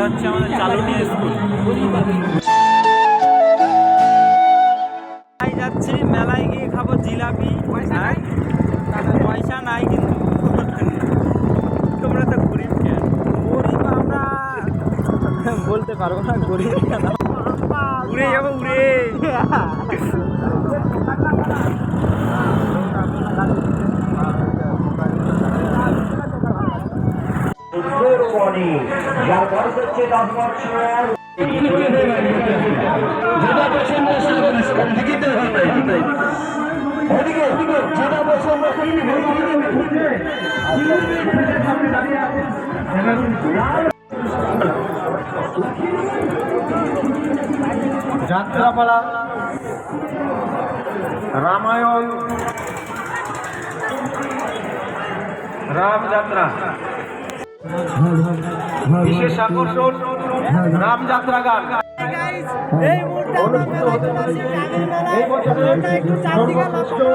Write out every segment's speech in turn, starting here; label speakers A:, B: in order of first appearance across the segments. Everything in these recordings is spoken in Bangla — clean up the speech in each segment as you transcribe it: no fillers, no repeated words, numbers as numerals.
A: হচ্ছে আমাদের চালুনিয়া স্কুল। যাচ্ছি মেলায় গিয়ে খাবো জিলাপি। পয়সা নাই কিন্তু তোমরা তো গরিব কেন? গরিব আমরা বলতে পারবো না, গরিব কেন, উড়ে যাবো উড়ে।
B: যার বয়স হচ্ছে 10 বছর।
C: যাত্রাপালা, রামায়ণ, রামযাত্রা, বিশেষ আকর্ষণ রামযাত্রা গান।
A: এই মুহূর্তে আমরা মেলায় চলে আসি, গ্রামের মেলায়। আমরা একটু চারদিকে লক্ষ্য করো,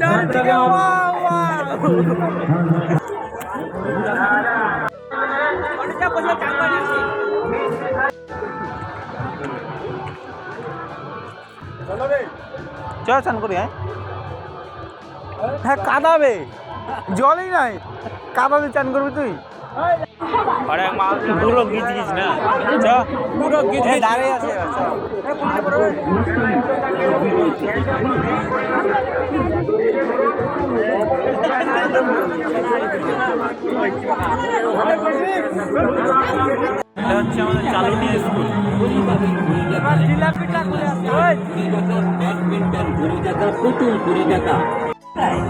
A: চারদিকে ওয়াও ওয়াও। অনেকটা বসে চাঙ্গা নিচ্ছি। চল চান করি। হ্যাঁ কাদাবে, জলই নাই, কাদাতে চান করবি তুই? পুরো গিজ গিজ না, পুরো গিজ দাঁড়িয়ে আছে। এটা হচ্ছে আমাদের চালুনিয়া স্কুল।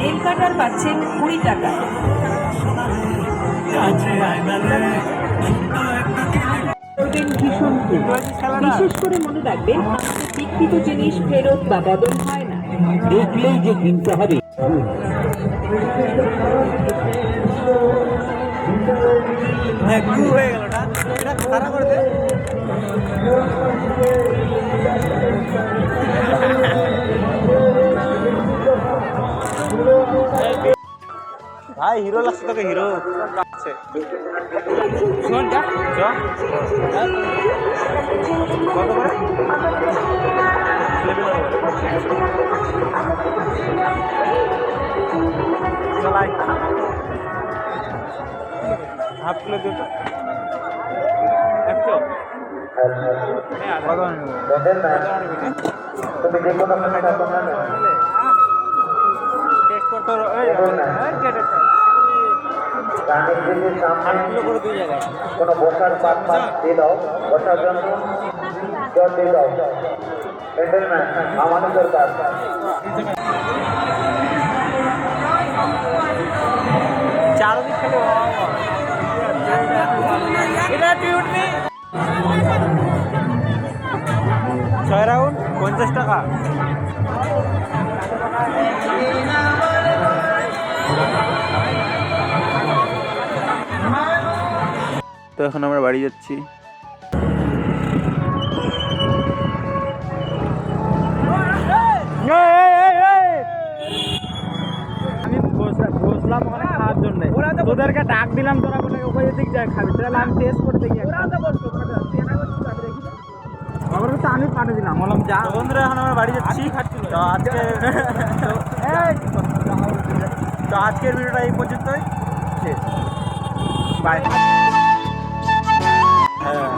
D: নেল কাটার পাচ্ছেন 20 টাকায়। বিশেষ করে মনে রাখবেন, আমাদের বিক্রিত জিনিস ফেরত বা বদল হয় না, দেখলেই যে কিনতে হবে।
A: হয়ে গেল, এটা খারাপ করে দে। ভাই হিরো লাগছে তোকে, হিরো লাগছে। কত করে? চলাই হাফ কিলো দিও তো, 100। হ্যাঁ কত
B: তুমি যে কোনো
A: টেস্ট করতে
B: গানের জিনিস সামনে কোনো বসার পাত দিয়ে দাও, বসার জন্য জল দিয়ে দাও। জেন্টলম্যান, আমাদের দরকার।
A: চারদিক থেকে এটা টিউটনি 6 রাউন্ড 50 টাকা। তো এখন আমরা বাড়ি যাচ্ছি। আমি বসলাম ওখানে খাওয়ার জন্য, তোদেরকে ডাক দিলাম, তোরা বলে ওখানে দিক যায় খাবি, তাহলে আমি টেস্ট করে দেখি। আমি পাঠিয়ে দিলাম, বললাম যা। বন্ধুরা এখন আমরা বাড়ি যাচ্ছি। তো আজকের ভিডিওটা এই পর্যন্তই, বাই। হ্যাঁ।